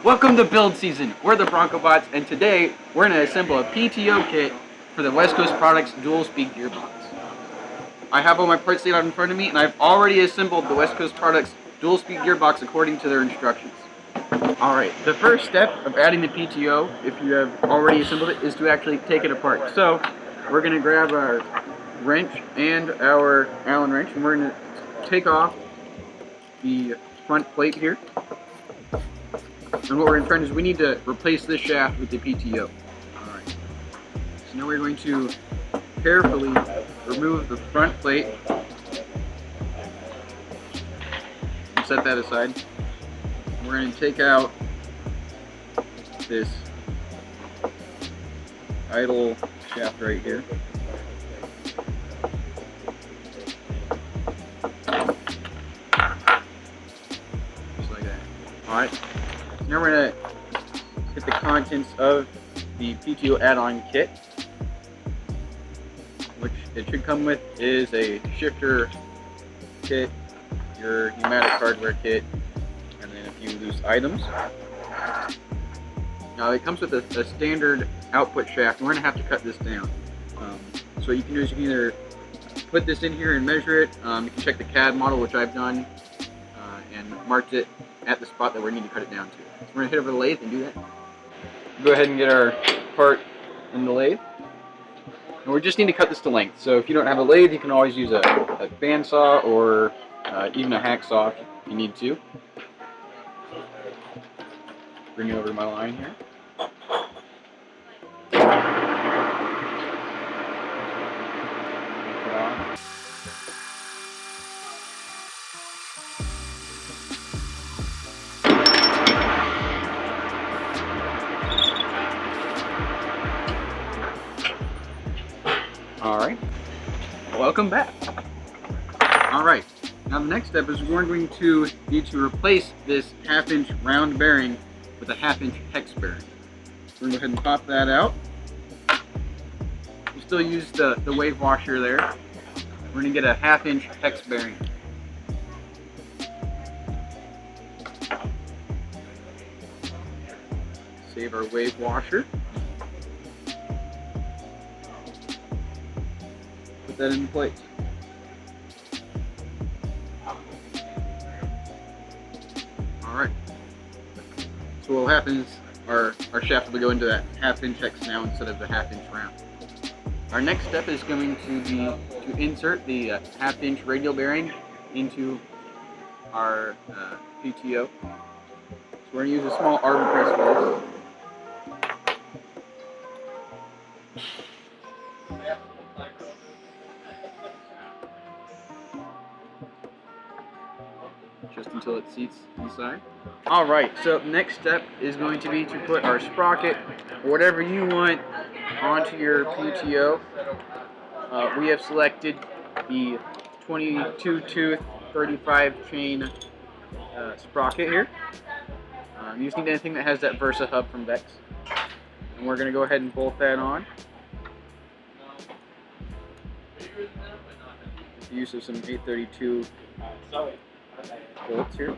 Welcome to build season. We're the Broncobots, and today we're going to assemble a PTO kit for the West Coast Products dual speed gearbox. I have all my parts laid out in front of me, and I've already assembled the West Coast Products dual speed gearbox according to their instructions. Alright, the first step of adding the PTO, if you have already assembled it, is to actually take it apart. So we're going to grab our wrench and our Allen wrench, and we're going to take off the front plate here. And what we're in front is we need to replace this shaft with the PTO. Alright. So now we're going to carefully remove the front plate. And set that aside. We're going to take out this idle shaft right here. Just like that. Alright. Now we're going to get the contents of the PTO add-on kit, which it should come with is a shifter kit, your pneumatic hardware kit, and then a few loose items. Now it comes with a standard output shaft, and we're going to have to cut this down. So what you can do is you can either put this in here and measure it. You can check the CAD model, which I've done, and marked it at the spot that we need to cut it down to. So we're going to hit over the lathe and do that. Go ahead and get our part in the lathe. And we just need to cut this to length. So if you don't have a lathe, you can always use a bandsaw or even a hacksaw if you need to. Bring it over to my line here. Alright, welcome back. Alright, now the next step is we're going to need to replace this 1/2-inch round bearing with a 1/2-inch hex bearing. So we're going to go ahead and pop that out. We still use the wave washer there. We're going to get a 1/2-inch hex bearing. Save our wave washer. Put that in place. Alright. So what will happen is our shaft will go into that 1/2-inch hex now instead of the 1/2-inch round. Our next step is going to be to insert the 1/2-inch radial bearing into our PTO. So we're going to use a small arbor press for this. Just until it seats inside. Alright, so next step is going to be to put our sprocket, or whatever you want, onto your PTO. We have selected the 22-tooth 35-chain sprocket here. You just need anything that has that Versa hub from Vex. And we're going to go ahead and bolt that on. With the use of some 832 bolts here.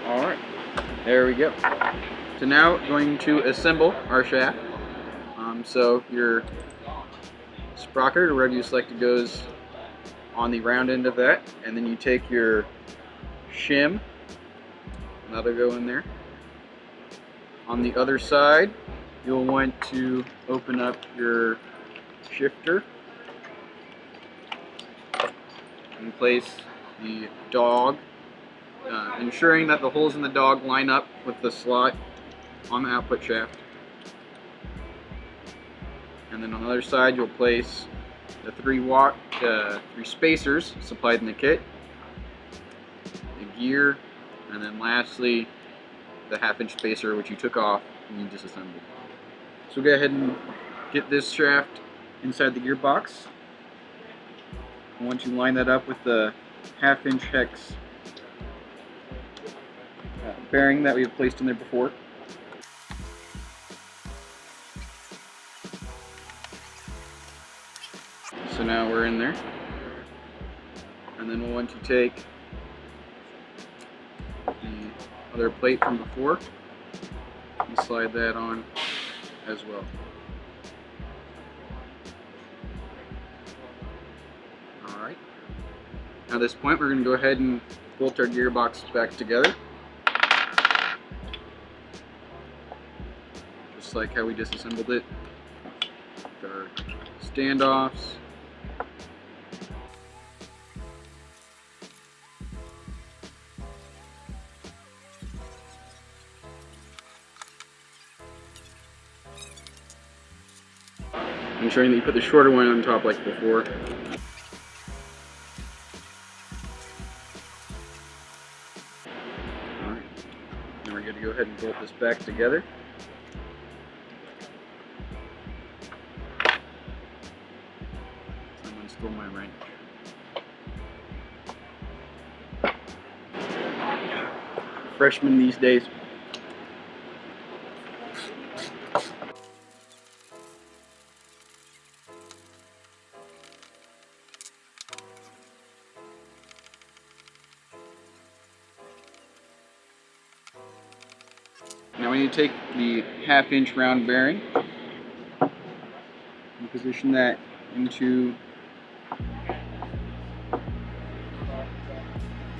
Alright, there we go. So now going to assemble our shaft. So your sprocket, or wherever you select it, goes on the round end of that, and then you take your shim, and that'll go in there. On the other side, you'll want to open up your shifter and place the dog, ensuring that the holes in the dog line up with the slot on the output shaft. And then on the other side, you'll place the three spacers supplied in the kit, the gear, and then lastly the 1/2-inch spacer, which you took off and you disassembled. So go ahead and get this shaft inside the gearbox. And once you line that up with the 1/2-inch hex bearing that we have placed in there before, now we're in there. And then we'll want to take the other plate from before and slide that on as well. Alright. Now at this point we're going to go ahead and bolt our gearbox back together. Just like how we disassembled it. With our standoffs. Ensuring that you put the shorter one on top like before. Alright, now we're going to go ahead and bolt this back together. Someone stole my wrench. Freshmen these days. Now we need to take the 1/2 inch round bearing and position that into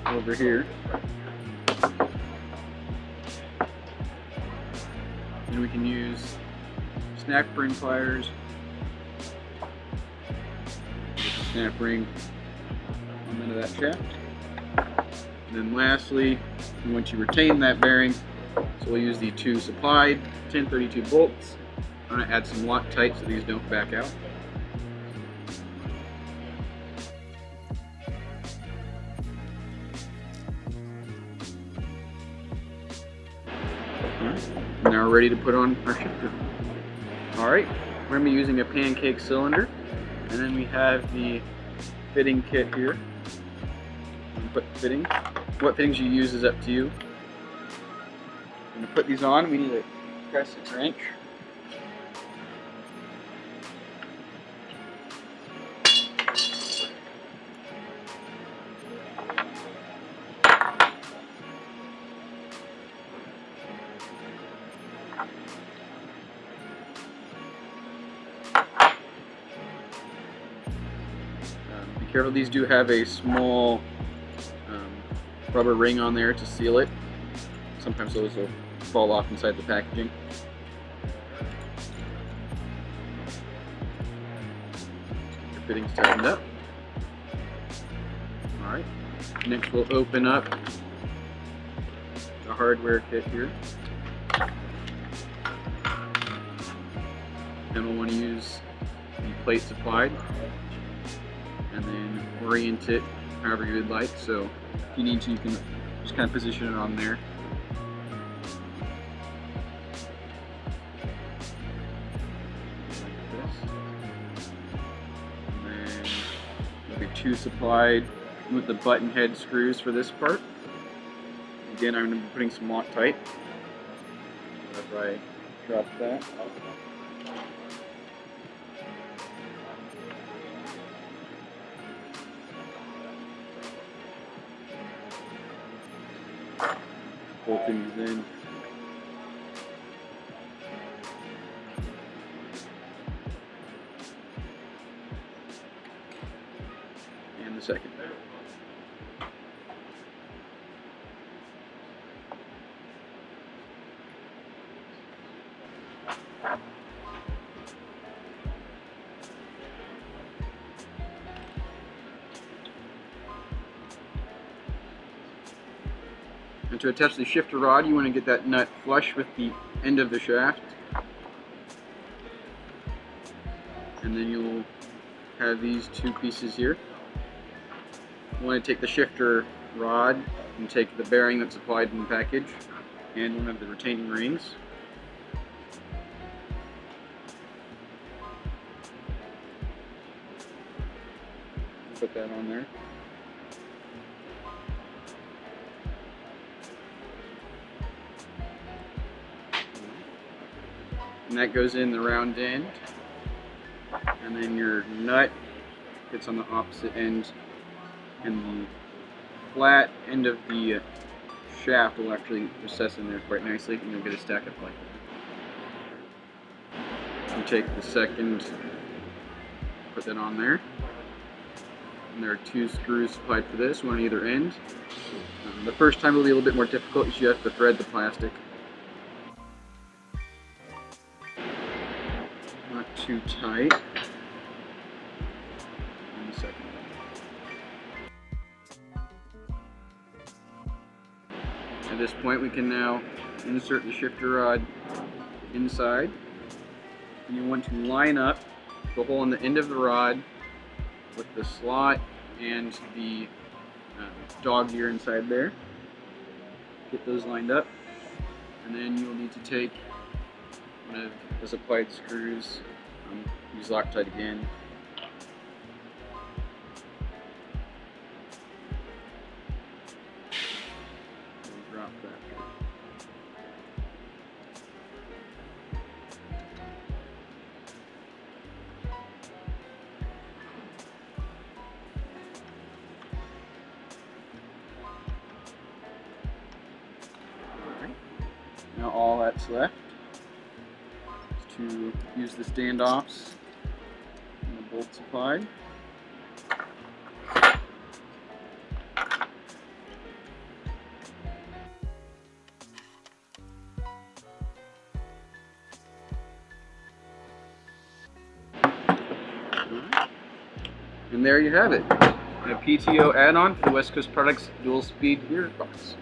over here. And we can use snap ring pliers. Get the snap ring on the end of that shaft. And then lastly, we want to retain that bearing. So we'll use the 2 supplied 1032 bolts. I'm going to add some Loctite so these don't back out. Alright, now we're ready to put on our shifter. Alright, we're going to be using a Pancake Cylinder, and then we have the fitting kit here. Put fittings. What fittings you use is up to you. To put these on, we need to press a wrench. Be careful, these do have a small rubber ring on there to seal it. Sometimes those will fall off inside the packaging. Your fitting's tightened up. Alright, next we'll open up the hardware kit here. And we'll want to use the plate supplied and then orient it however you would like. So if you need to, you can just kind of position it on there. There'll be 2 supplied with the button head screws for this part. Again, I'm going to be putting some Loctite. If I drop that. Bolting these in. And the second. And to attach the shifter rod, you want to get that nut flush with the end of the shaft. And then you'll have these 2 pieces here. You want to take the shifter rod and take the bearing that's applied in the package and one of the retaining rings. Put that on there. And that goes in the round end. And then your nut fits on the opposite end, and the flat end of the shaft will actually recess in there quite nicely, and you'll get a stack of like that. You take the second, put that on there, and there are 2 screws supplied for this, one on either end. The first time will be a little bit more difficult because you have to thread the plastic. Not too tight. And the second one. At this point, we can now insert the shifter rod inside. And you want to line up the hole in the end of the rod with the slot and the dog ear inside there. Get those lined up, and then you will need to take one of the supplied screws, use Loctite again, and drop that. Now all that's left is to use the standoffs and the bolt supplied. And there you have it, a PTO add-on for the West Coast Products dual speed gearbox.